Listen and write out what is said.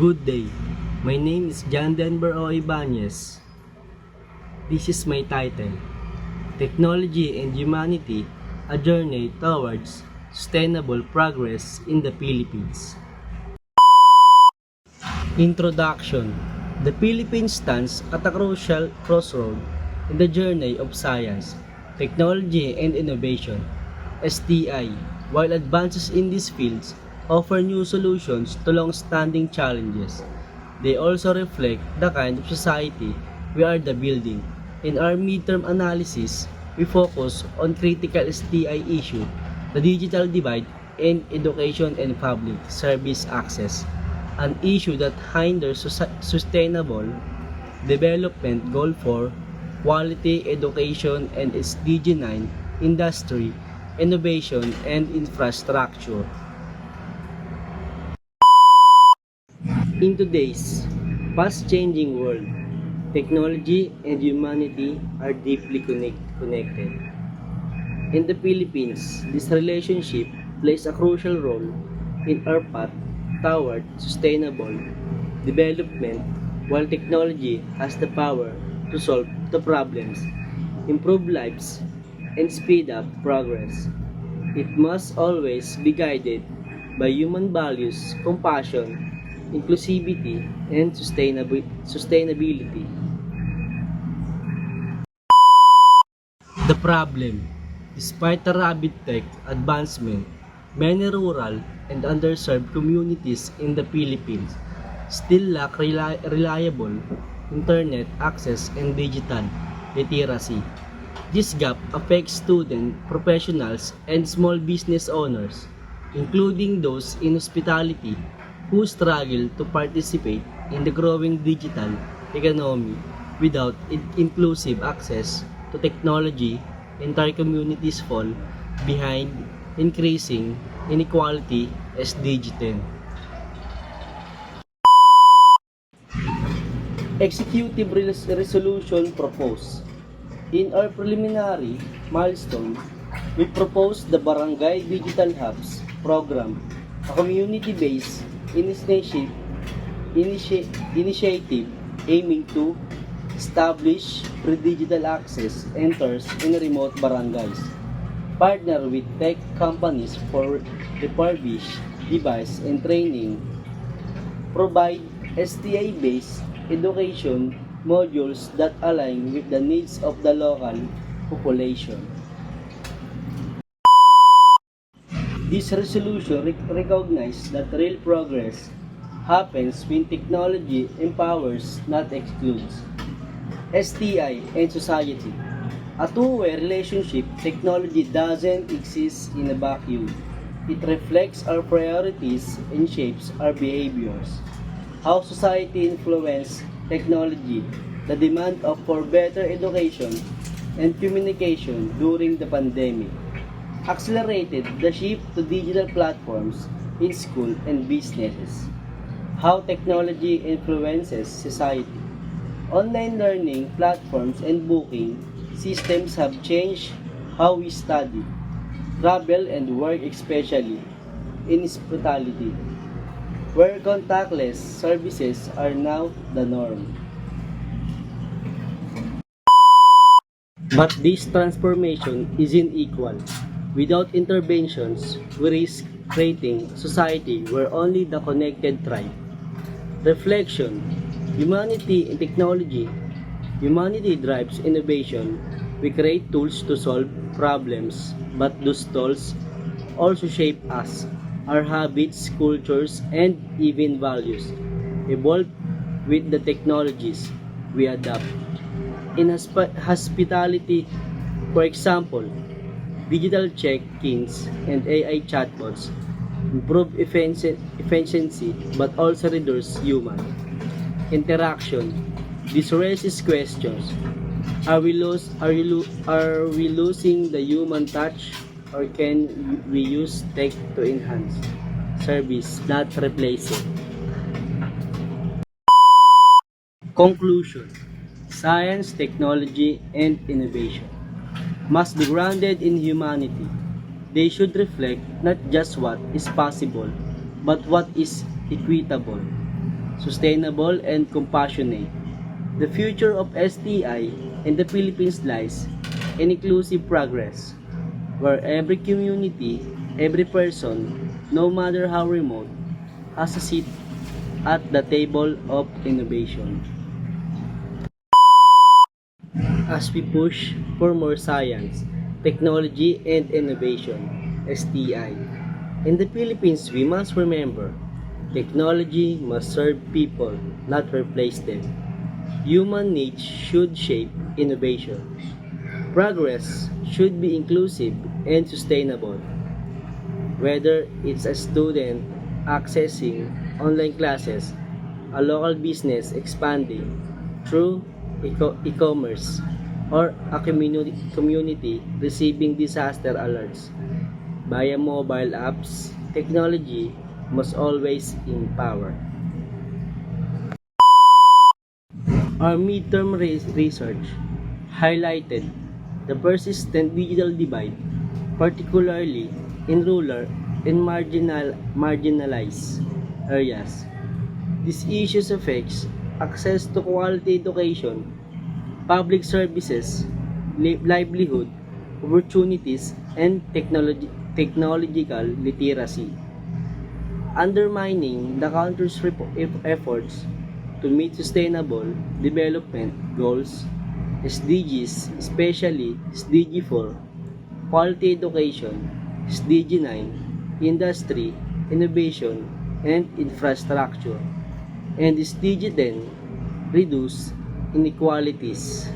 Good day. My name is John Denver O. Ibanez. This is my title, Technology and Humanity, a Journey Towards Sustainable Progress in the Philippines. Introduction. The Philippines stands at a crucial crossroad in the journey of science, technology, and innovation. STI, while advances in these fields offer new solutions to long-standing challenges, they also reflect the kind of society we are building. In our midterm analysis, we focus on critical STI issue, the digital divide in education and public service access, an issue that hinders sustainable development goal for quality education and SDG 9 industry, innovation, and infrastructure. In today's fast-changing world, technology and humanity are deeply connected. In the Philippines, this relationship plays a crucial role in our path toward sustainable development, while technology has the power to solve the problems, improve lives, and speed up progress. It must always be guided by human values, compassion, inclusivity, and sustainability. The problem: despite the rapid tech advancement, many rural and underserved communities in the Philippines still lack reliable internet access and digital literacy. This gap affects students, professionals, and small business owners, including those in hospitality, who struggle to participate in the growing digital economy. Without inclusive access to technology, entire communities fall behind, increasing inequality. SDG 10. Executive Resolution proposed. In our preliminary milestone, we proposed the Barangay Digital Hubs program, a community-based initiative aiming to establish pre-digital access centers in remote barangays, partner with tech companies for refurbish device and training, provide STI-based education modules that align with the needs of the local population. This resolution recognizes that real progress happens when technology empowers, not excludes, STI and society. A two-way relationship, technology doesn't exist in a vacuum. It reflects our priorities and shapes our behaviors. How society influences technology, the demand for better education and communication during the pandemic, accelerated the shift to digital platforms in school and businesses. How technology influences society. Online learning platforms and booking systems have changed how we study, travel, and work, especially in hospitality, where contactless services are now the norm. But this transformation isn't equal. Without interventions, we risk creating a society where only the connected thrive. Reflection: humanity and technology. Humanity drives innovation. We create tools to solve problems, but those tools also shape us. Our habits, cultures, and even values evolve with the technologies we adopt. In hospitality, for example, digital check-ins and AI chatbots improve efficiency but also reduce human interaction. This raises questions. Are we losing the human touch, or can we use tech to enhance service, not replace it? Conclusion: science, technology, and innovation must be grounded in humanity. They should reflect not just what is possible, but what is equitable. sustainable, and compassionate. The future of STI in the Philippines lies in inclusive progress, where every community, every person, no matter how remote, has a seat at the table of innovation. As we push for more science, technology, and innovation, STI. In the Philippines, we must remember technology must serve people, not replace them. Human needs should shape innovation. Progress should be inclusive and sustainable. Whether it's a student accessing online classes, a local business expanding through e-commerce, or a community receiving disaster alerts via mobile apps, technology must always empower. Our midterm research highlighted the persistent digital divide, particularly in rural and marginalized areas. These issues affects access to quality education, public services, livelihood opportunities, and technological literacy, undermining the country's efforts to meet sustainable development goals, SDGs, especially SDG 4, quality education, SDG 9, industry, innovation, and infrastructure, and SDG 10, reduce inequalities.